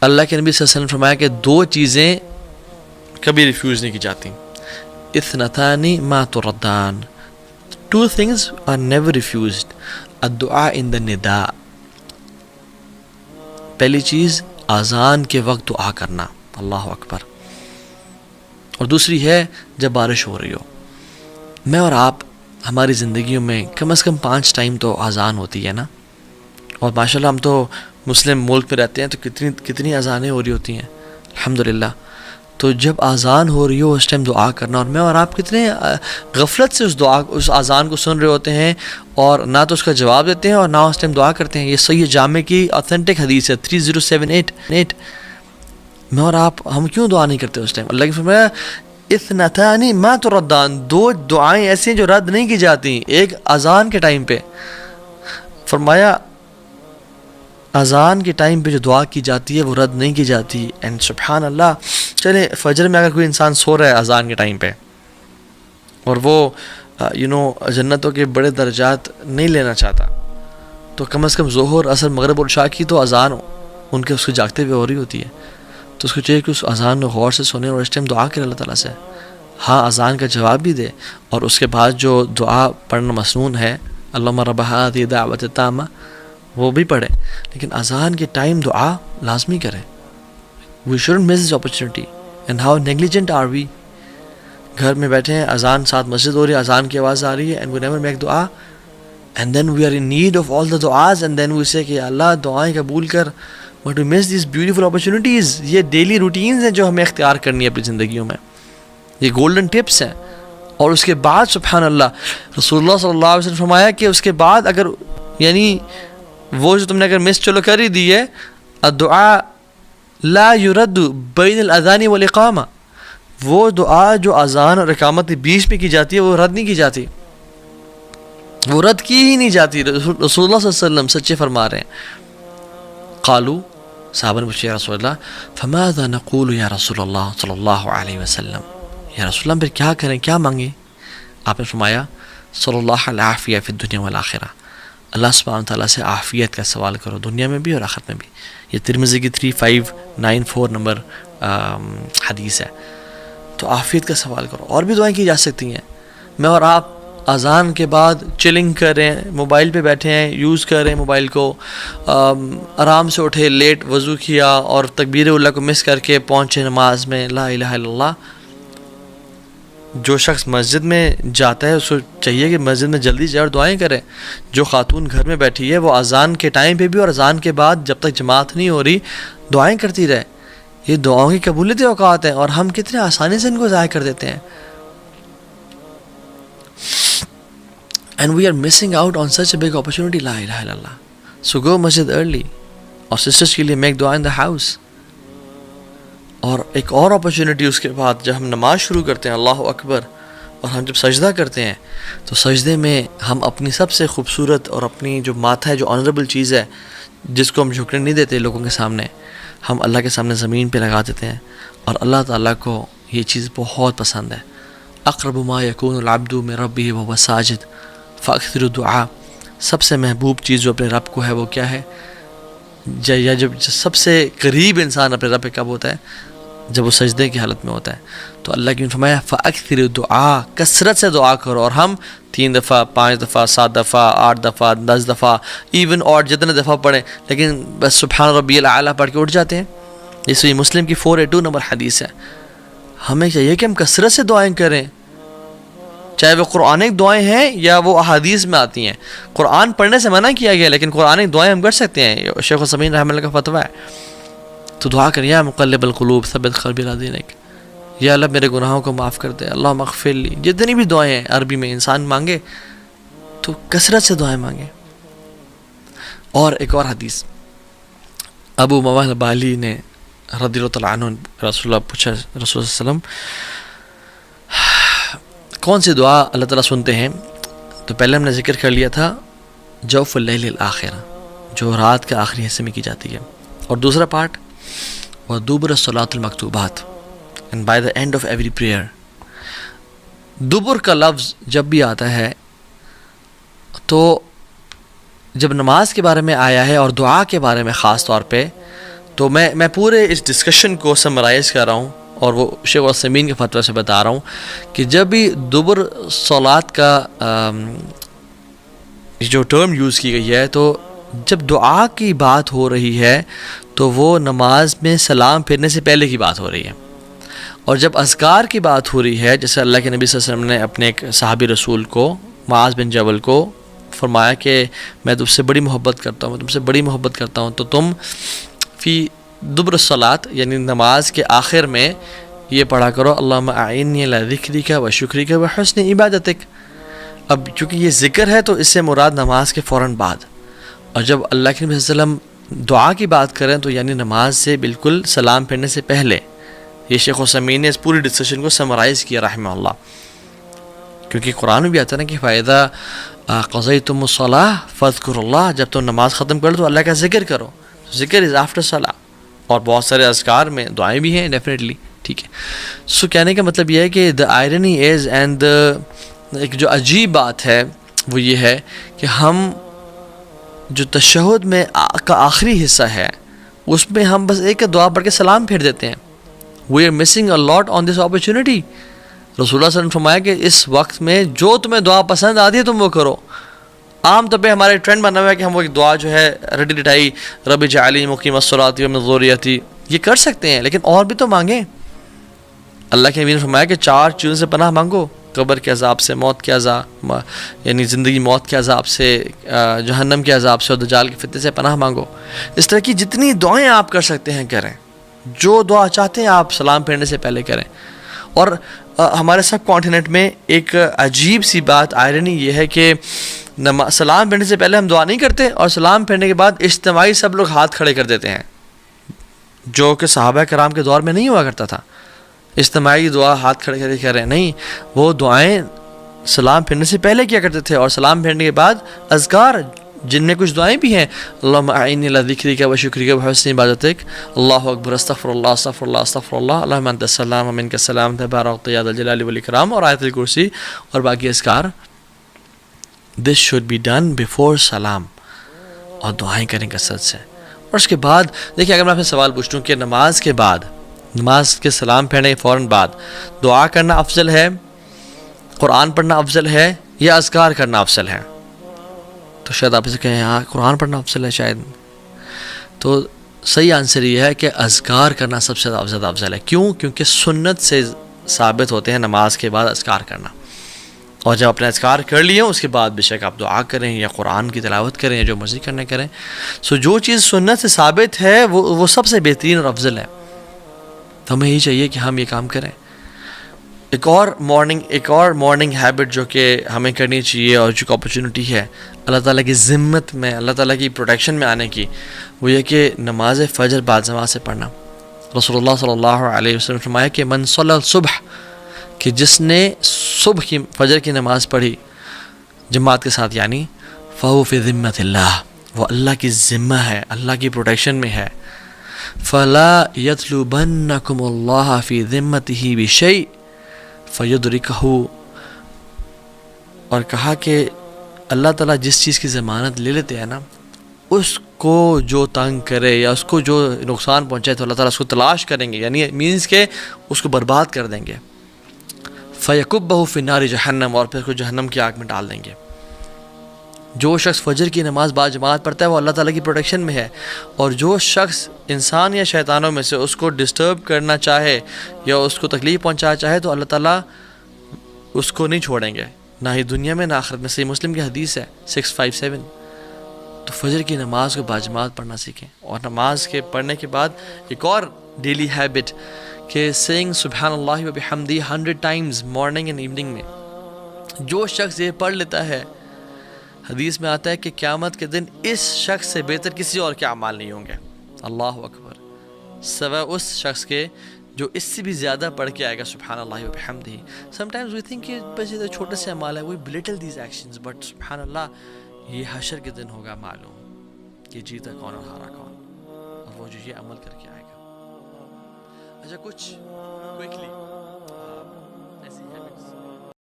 اللہ کے نبی صلی اللہ علیہ وسلم نے فرمایا کہ دو چیزیں کبھی ریفیوز نہیں کی جاتی. اثنتان ما تردان. Two things are never refused. الدعاء in the نداء. پہلی چیز اذان کے وقت دعا کرنا، اللہ اکبر. اور دوسری ہے جب بارش ہو رہی ہو. میں اور آپ ہماری زندگیوں میں کم از کم 5 ٹائم تو اذان ہوتی ہے نا. اور ماشاءاللہ ہم تو مسلم ملک میں رہتے ہیں تو کتنی اذانیں ہو رہی ہوتی ہیں الحمدللہ. تو جب اذان ہو رہی ہو اس ٹائم دعا کرنا. اور میں اور آپ کتنے غفلت سے اس اذان کو سن رہے ہوتے ہیں اور نہ تو اس کا جواب دیتے ہیں اور نہ اس ٹائم دعا کرتے ہیں. یہ صحیح جامع کی اوتھینٹک حدیث ہے 3078. میں اور آپ ہم کیوں دعا نہیں کرتے اس ٹائم؟ اللہ کی فرمایا اثنتان ما تردان. 2 دعائیں ایسی ہیں جو رد نہیں کی جاتی. ایک اذان کے ٹائم پہ فرمایا اذان کے ٹائم پہ جو دعا کی جاتی ہے وہ رد نہیں کی جاتی. اینڈ سبحان اللہ، چلے فجر میں اگر کوئی انسان سو رہا ہے اذان کے ٹائم پہ اور وہ جنتوں کے بڑے درجات نہیں لینا چاہتا، تو کم از کم ظہر، عصر، مغرب اور عشاء کی تو اذان ان کے اس کو جاگتے ہوئے ہو رہی ہوتی ہے. تو اس کو چاہیے کہ اس اذان میں غور سے سنے اور اس ٹائم دعا کرے اللہ تعالیٰ سے. ہاں اذان کا جواب بھی دے اور اس کے بعد جو دعا پڑھنا مسنون ہے اللہم رب ہذہ الدعوۃ التامہ وہ بھی پڑھے، لیکن اذان کے ٹائم دعا لازمی کرے. We shouldn't miss this opportunity. And how negligent are we? گھر میں بیٹھے ہیں، اذان ساتھ مسجد ہو رہی ہے، اذان کی آواز آ رہی ہے and we never make دعا. And then we are in need of all the du'as and then we say کہ اللہ دعائیں قبول کر. But we miss these beautiful opportunities. یہ ڈیلی روٹینز ہیں جو ہمیں اختیار کرنی ہے اپنی زندگیوں میں. یہ گولڈن ٹپس ہیں. اور اس کے بعد سبحان اللہ رسول اللہ صلی اللہ علیہ وسلم فرمایا کہ اس کے بعد اگر وہ جو تم نے اگر مس چلو کر ہی دی ہے، الدعاء لا يرد بین الاذان والاقامہ، وہ دعا جو اذان اور اقامت کے بیچ میں کی جاتی ہے وہ رد نہیں کی جاتی، وہ رد کی ہی نہیں جاتی. رسول اللہ صلی اللہ علیہ وسلم سچے فرما رہے ہیں. قالوا، صحابہ نے پوچھا یا رسول اللہ فماذا نقول یا رسول اللہ صلی اللہ علیہ وسلم، یا رسول اللہ پھر کیا کریں، کیا مانگیں؟ آپ نے فرمایا صلی اللہ العافیہ فی الدنیا والآخرہ، اللہ سبحانہ تعالیٰ سے عافیت کا سوال کرو دنیا میں بھی اور آخرت میں بھی. یہ ترمذی کی 3594 نمبر حدیث ہے. تو عافیت کا سوال کرو. اور بھی دعائیں کی جا سکتی ہیں. میں اور آپ اذان کے بعد چلنگ کر رہے ہیں، موبائل پہ بیٹھے ہیں، یوز کر رہے ہیں موبائل کو، آرام سے اٹھے، لیٹ وضو کیا اور تکبیر اللہ کو مس کر کے پہنچے نماز میں، لا الہ الا اللہ. جو شخص مسجد میں جاتا ہے اس کو چاہیے کہ مسجد میں جلدی جائے اور دعائیں کرے. جو خاتون گھر میں بیٹھی ہے وہ اذان کے ٹائم پہ بھی اور اذان کے بعد جب تک جماعت نہیں ہو رہی دعائیں کرتی رہے. یہ دعاؤں کی قبولیت اوقات ہیں اور ہم کتنے آسانی سے ان کو ضائع کر دیتے ہیں. And we are missing out on such a big opportunity. لا الہ الا اللہ. So go masjid early. اور سسٹرز کے لیے make dua in the house. اور ایک اور اپرچونٹی اس کے بعد جب ہم نماز شروع کرتے ہیں اللہ اکبر اور ہم جب سجدہ کرتے ہیں تو سجدے میں ہم اپنی سب سے خوبصورت اور اپنی جو ماتھا ہے جو آنریبل چیز ہے جس کو ہم جھکنے نہیں دیتے لوگوں کے سامنے، ہم اللہ کے سامنے زمین پہ لگا دیتے ہیں. اور اللہ تعالیٰ کو یہ چیز بہت پسند ہے. اقرب ما یکون العبد من ربہ وهو ساجد فاکثر الدعاء. سب سے محبوب چیز جو اپنے رب کو ہے وہ کیا ہے؟ یا جب سب سے قریب انسان اپنے رب پہ کب ہوتا ہے؟ جب وہ سجدے کی حالت میں ہوتا ہے. تو اللہ کی فرمایا فاکثر الدعاء، کثرت سے دعا کرو. اور ہم 3 دفعہ 5 دفعہ 7 دفعہ 8 دفعہ 10 دفعہ ایون اور جتنے دفعہ پڑھیں لیکن بس سبحان ربی الاعلیٰ پڑھ کے اٹھ جاتے ہیں. یہ صحیح مسلم کی 482 نمبر حدیث ہے. ہمیں چاہیے کہ ہم کثرت سے دعائیں کریں، چاہے وہ قرآنک دعائیں ہیں یا وہ احادیث میں آتی ہیں. قرآن پڑھنے سے منع کیا گیا لیکن قرآنک دعائیں ہم کر سکتے ہیں. شیخ عثیمین رحمہ اللہ کا فتویٰ ہے. تو دعا کر یا مقلب القلوب ثبت قلبی علی دینک، یا اللہ میرے گناہوں کو معاف کر دے، اللہم اغفر لی. جتنی بھی دعائیں ہیں عربی میں انسان مانگے تو کثرت سے دعائیں مانگے. اور ایک اور حدیث ابو مواہب بالی نے رضی اللہ تعالیٰ عنہ رسول اللہ پوچھا رسول اللہ صلی اللہ علیہ وسلم کون سی دعا اللہ تعالیٰ سنتے ہیں؟ تو پہلے ہم نے ذکر کر لیا تھا جوف اللیل الآخر، جو رات کے آخری حصے میں کی جاتی ہے. اور دوسرا پارٹ وَدُبُرَ الصَّلَاةِ الْمَكْتُوبَاتِ and by the end of every prayer. دبر کا لفظ جب بھی آتا ہے تو جب نماز کے بارے میں آیا ہے اور دعا کے بارے میں خاص طور پہ، تو میں پورے اس ڈسکشن کو سمرائز کر رہا ہوں، اور وہ شیخ عثیمین کے فتویٰ سے بتا رہا ہوں کہ جب بھی دبر صلات کا جو ٹرم یوز کی گئی ہے، تو جب دعا کی بات ہو رہی ہے تو وہ نماز میں سلام پھیرنے سے پہلے کی بات ہو رہی ہے، اور جب اذکار کی بات ہو رہی ہے، جیسے اللہ کے نبی صلی اللہ علیہ وسلم نے اپنے ایک صحابی رسول کو معاذ بن جبل کو فرمایا کہ میں تم سے بڑی محبت کرتا ہوں، تو تم فی دبر الصلاۃ یعنی نماز کے آخر میں یہ پڑھا کرو اللہم اعنی علی ذکرک و شکرک و حسن عبادتک۔ اب چونکہ یہ ذکر ہے تو اس سے مراد نماز کے فوراً بعد، اور جب اللہ کے نبی صلی اللہ علیہ وسلم دعا کی بات کریں تو یعنی نماز سے بالکل سلام پھیرنے سے پہلے۔ یہ شیخ عثیمین نے اس پوری ڈسکشن کو سمرائز کیا رحمہ اللہ، کیونکہ قرآن میں بھی آتا ہے نا کہ فَإِذَا قَضَيْتُمُ الصَّلَاةَ فَاذْكُرُوا اللَّهَ، جب تم نماز ختم کر لو تو اللہ کا ذکر کرو، ذکر از آفٹر صلاح، اور بہت سارے اذکار میں دعائیں بھی ہیں ڈیفینیٹلی، ٹھیک ہے۔ سو کہنے کا مطلب یہ ہے کہ دا آئرنی از اینڈ ایک جو عجیب بات ہے وہ یہ ہے کہ ہم جو تشہد میں کا آخری حصہ ہے اس میں ہم بس ایک دعا پڑھ کے سلام پھیر دیتے ہیں۔ We are missing a lot on this opportunity. رسول اللہ صلی اللہ علیہ وسلم نے فرمایا کہ اس وقت میں جو تمہیں دعا پسند آتی ہے تم وہ کرو۔ عام طور پہ ہمارے ٹرینڈ بنا ہوا ہے کہ ہم وہ ایک دعا جو ہے رٹی رٹائی رب اجعلنی مقیم الصلاۃ ومن ذریتی یہ کر سکتے ہیں، لیکن اور بھی تو مانگیں۔ اللہ کے نبی نے فرمایا کہ 4 چیزوں سے پناہ مانگو، قبر کے عذاب سے، موت کے عذاب یعنی زندگی موت کے عذاب سے، جہنم کے عذاب سے، اور دجال کے فتنے سے پناہ مانگو۔ اس طرح کی جتنی دعائیں آپ کر سکتے ہیں کریں، جو دعا چاہتے ہیں آپ سلام پھیرنے سے پہلے کریں۔ اور ہمارے سب کانٹیننٹ میں ایک عجیب سی بات آئرنی یہ ہے کہ سلام پھیرنے سے پہلے ہم دعا نہیں کرتے، اور سلام پھیرنے کے بعد اجتماعی سب لوگ ہاتھ کھڑے کر دیتے ہیں، جو کہ صحابہ کرام کے دور میں نہیں ہوا کرتا تھا۔ اجتماعی دعا ہاتھ کھڑے کر کے کر رہے ہیں، نہیں، وہ دعائیں سلام پھیرنے سے پہلے کیا کرتے تھے، اور سلام پھیرنے کے بعد اذکار جن میں کچھ دعائیں بھی ہیں، اللہم اعنی علی ذکرک و شکرک و حسن عبادتک، اللہ اکبر، استغفر اللہ استغفر اللہ استغفر اللہ، اللہم انت السلام و منک السلام تبارکت یا ذا الجلال والاکرام، اور آیت الکرسی اور باقی اذکار۔ This should be done before سلام، اور دعائیں کریں کثرت سے۔ اور اس کے بعد دیکھیں، اگر میں آپ سے سوال پوچھوں کہ نماز کے بعد، نماز کے سلام پھیرنے کے فوراً بعد دعا کرنا افضل ہے، قرآن پڑھنا افضل ہے، یا اذکار کرنا افضل ہے، تو شاید آپ اسے کہیں ہاں قرآن پڑھنا افضل ہے شاید، تو صحیح آنسر یہ ہے کہ اذکار کرنا سب سے زیادہ افضل ہے۔ کیوں؟ کیونکہ سنت سے ثابت ہوتے ہیں نماز کے بعد اذکار کرنا، اور جب اپنے اذکار کر لیے اس کے بعد بے شک آپ دعا کریں یا قرآن کی تلاوت کریں یا جو مرضی کرنے کریں۔ سو جو چیز سنت سے ثابت ہے وہ سب سے بہترین اور افضل ہے، تو ہمیں یہی چاہیے کہ ہم یہ کام کریں۔ ایک اور مارننگ ہیبٹ جو کہ ہمیں کرنی چاہیے، اور جو اپرچونٹی ہے اللہ تعالیٰ کی ذمت میں، اللہ تعالیٰ کی پروٹیکشن میں آنے کی، وہ یہ کہ نماز فجر بعد جماعت سے پڑھنا۔ رسول اللہ صلی اللہ علیہ وسلم نے فرمایا کہ من صلی الصبح، کہ جس نے صبح کی فجر کی نماز پڑھی جماعت کے ساتھ، یعنی فہو فی ذمت اللہ، وہ اللہ کی ذمہ ہے، اللہ کی پروٹیکشن میں ہے۔ فلا یطلبنکم اللہ فی ذمتہ بشیء فیدرکہ، اور کہا کہ اللہ تعالیٰ جس چیز کی ضمانت لے لیتے ہیں نا، اس کو جو تنگ کرے یا اس کو جو نقصان پہنچائے تو اللہ تعالیٰ اس کو تلاش کریں گے، یعنی مینس کہ اس کو برباد کر دیں گے۔ فیکبہ فی نار جہنم، اور پھر اس کو جہنم کی آگ میں ڈال دیں گے۔ جو شخص فجر کی نماز با جماعت پڑھتا ہے وہ اللہ تعالیٰ کی پروٹیکشن میں ہے، اور جو شخص انسان یا شیطانوں میں سے اس کو ڈسٹرب کرنا چاہے یا اس کو تکلیف پہنچانا چاہے تو اللہ تعالیٰ اس کو نہیں چھوڑیں گے، نہ ہی دنیا میں نہ آخرت میں۔ صحیح مسلم کی حدیث ہے 657۔ تو فجر کی نماز کو با جماعت پڑھنا سیکھیں، اور نماز کے پڑھنے کے بعد ایک اور ڈیلی ہیبٹ کہ سینگ سبحان اللہ و بحمدہ 100 ٹائمز مارننگ اینڈ ایوننگ میں۔ جو شخص یہ پڑھ لیتا ہے، حدیث میں آتا ہے کہ قیامت کے دن اس شخص سے بہتر کسی اور کے اعمال نہیں ہوں گے، اللہ اکبر، سوائے اس شخص کے جو اس سے بھی زیادہ پڑھ کے آئے گا سبحان اللہ و بحمدہ۔ سم ٹائمز وی تھنک کہ بس یہ چھوٹے سے اعمال ہے، وی بلٹل دیز ایکشنز، بٹ سبحان اللہ یہ حشر کے دن ہوگا معلوم کہ جیتا کون اور ہارا کون، اور وہ جو یہ عمل کر کے آئے گا۔ اچھا، کچھ کوئکلی